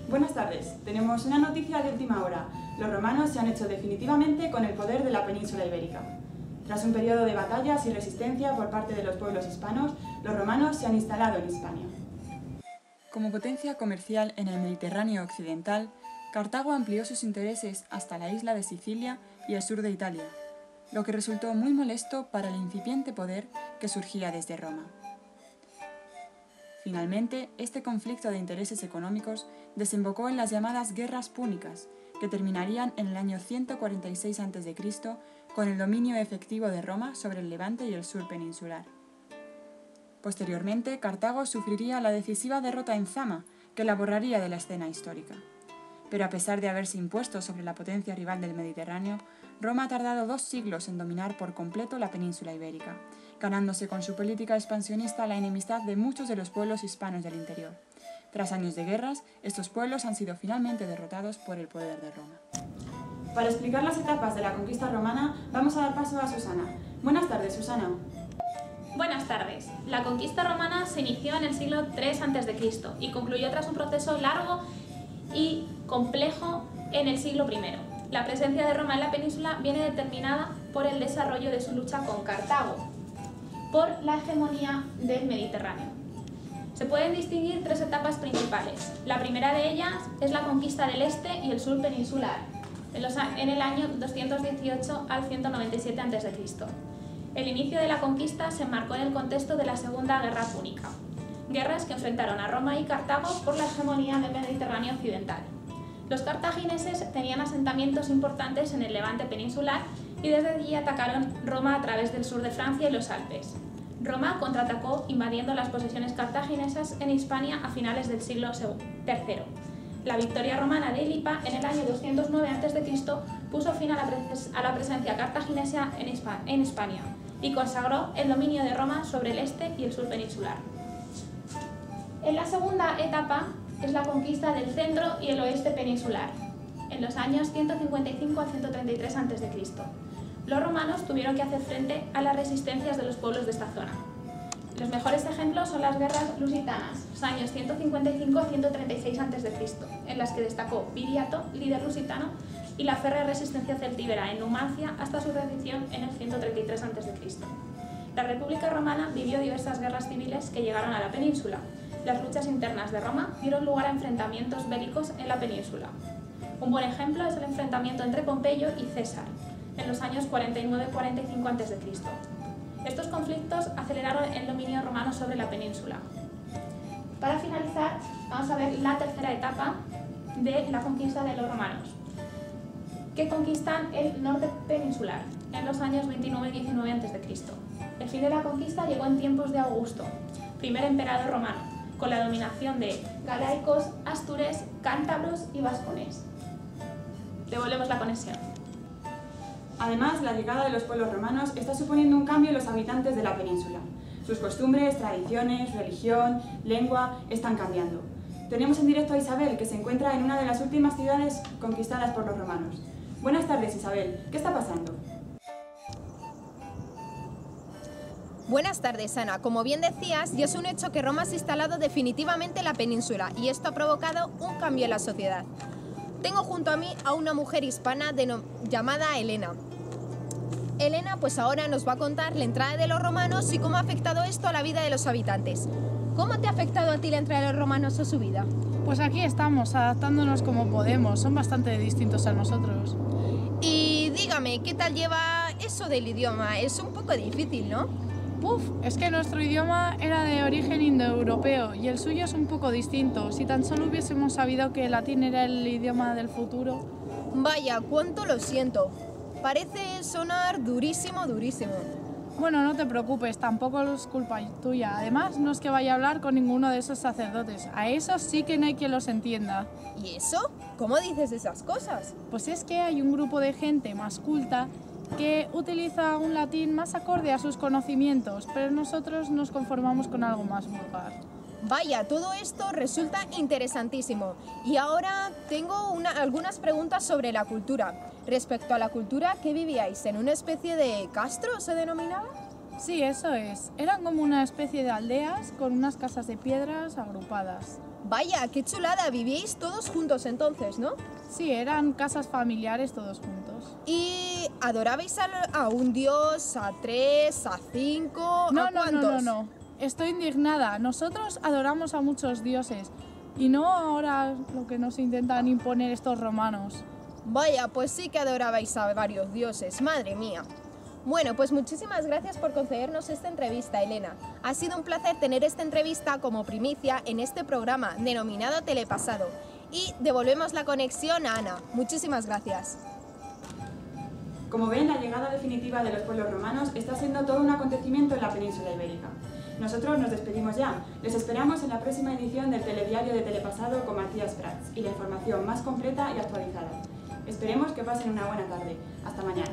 Buenas tardes. Tenemos una noticia de última hora. Los romanos se han hecho definitivamente con el poder de la península ibérica. Tras un periodo de batallas y resistencia por parte de los pueblos hispanos, los romanos se han instalado en Hispania. Como potencia comercial en el Mediterráneo occidental, Cartago amplió sus intereses hasta la isla de Sicilia y el sur de Italia, lo que resultó muy molesto para el incipiente poder que surgía desde Roma. Finalmente, este conflicto de intereses económicos desembocó en las llamadas Guerras Púnicas, que terminarían en el año 146 a.C. con el dominio efectivo de Roma sobre el Levante y el sur peninsular. Posteriormente, Cartago sufriría la decisiva derrota en Zama, que la borraría de la escena histórica. Pero a pesar de haberse impuesto sobre la potencia rival del Mediterráneo, Roma ha tardado 2 siglos en dominar por completo la península ibérica, ganándose con su política expansionista la enemistad de muchos de los pueblos hispanos del interior. Tras años de guerras, estos pueblos han sido finalmente derrotados por el poder de Roma. Para explicar las etapas de la conquista romana, vamos a dar paso a Susana. Buenas tardes, Susana. Buenas tardes. La conquista romana se inició en el siglo III a.C. y concluyó tras un proceso largo y complejo en el siglo I. La presencia de Roma en la península viene determinada por el desarrollo de su lucha con Cartago, por la hegemonía del Mediterráneo. Se pueden distinguir 3 etapas principales. La primera de ellas es la conquista del este y el sur peninsular, en el año 218 al 197 a.C. El inicio de la conquista se enmarcó en el contexto de la Segunda Guerra Púnica, guerras que enfrentaron a Roma y Cartago por la hegemonía del Mediterráneo occidental. Los cartagineses tenían asentamientos importantes en el Levante peninsular y desde allí atacaron Roma a través del sur de Francia y los Alpes. Roma contraatacó invadiendo las posesiones cartaginesas en Hispania a finales del siglo III. La victoria romana de Ilipa en el año 209 a.C. puso fin a la presencia cartaginesa en Hispania y consagró el dominio de Roma sobre el este y el sur peninsular. En la segunda etapa es la conquista del centro y el oeste peninsular, en los años 155 al 133 a.C. Los romanos tuvieron que hacer frente a las resistencias de los pueblos de esta zona. Los mejores ejemplos son las guerras lusitanas, los años 155 a 136 a.C., en las que destacó Viriato, líder lusitano, y la férrea resistencia celtíbera en Numancia hasta su rendición en el 133 a.C. La República Romana vivió diversas guerras civiles que llegaron a la península. Las luchas internas de Roma dieron lugar a enfrentamientos bélicos en la península. Un buen ejemplo es el enfrentamiento entre Pompeyo y César, en los años 49-45 a.C. Estos conflictos aceleraron el dominio romano sobre la península. Para finalizar, vamos a ver la tercera etapa de la conquista de los romanos, que conquistan el norte peninsular en los años 29-19 a.C. El fin de la conquista llegó en tiempos de Augusto, primer emperador romano, con la dominación de galaicos, astures, cántabros y vascones. Devolvemos la conexión. Además, la llegada de los pueblos romanos está suponiendo un cambio en los habitantes de la península. Sus costumbres, tradiciones, religión, lengua están cambiando. Tenemos en directo a Isabel, que se encuentra en una de las últimas ciudades conquistadas por los romanos. Buenas tardes, Isabel. ¿Qué está pasando? Buenas tardes, Ana. Como bien decías, ya es un hecho que Roma se ha instalado definitivamente en la península y esto ha provocado un cambio en la sociedad. Tengo junto a mí a una mujer hispana llamada Elena. Elena pues ahora nos va a contar la entrada de los romanos y cómo ha afectado esto a la vida de los habitantes. ¿Cómo te ha afectado a ti la entrada de los romanos a su vida? Pues aquí estamos, adaptándonos como podemos, son bastante distintos a nosotros. Y dígame, ¿qué tal lleva eso del idioma? Es un poco difícil, ¿no? Es que nuestro idioma era de origen indoeuropeo y el suyo es un poco distinto. Si tan solo hubiésemos sabido que el latín era el idioma del futuro. Vaya, cuánto lo siento. Parece sonar durísimo, durísimo. Bueno, no te preocupes, tampoco es culpa tuya. Además, no es que vaya a hablar con ninguno de esos sacerdotes. A esos sí que no hay quien los entienda. ¿Y eso? ¿Cómo dices esas cosas? Pues es que hay un grupo de gente más culta que utiliza un latín más acorde a sus conocimientos, pero nosotros nos conformamos con algo más vulgar. Vaya, todo esto resulta interesantísimo. Y ahora tengo algunas preguntas sobre la cultura. Respecto a la cultura, ¿qué vivíais? ¿En una especie de castro se denominaba? Sí, eso es. Eran como una especie de aldeas con unas casas de piedras agrupadas. Vaya, qué chulada, vivíais todos juntos entonces, ¿no? Sí, eran casas familiares todos juntos. ¿Y adorabais a un dios, a 3, a 5, No, a cuántos? no. Estoy indignada. Nosotros adoramos a muchos dioses y no ahora lo que nos intentan imponer estos romanos. Vaya, pues sí que adorabais a varios dioses, madre mía. Bueno, pues muchísimas gracias por concedernos esta entrevista, Elena. Ha sido un placer tener esta entrevista como primicia en este programa denominado Telepasado. Y devolvemos la conexión a Ana. Muchísimas gracias. Como ven, la llegada definitiva de los pueblos romanos está siendo todo un acontecimiento en la península ibérica. Nosotros nos despedimos ya. Les esperamos en la próxima edición del telediario de Telepasado con Matías Prats y la información más completa y actualizada. Esperemos que pasen una buena tarde. Hasta mañana.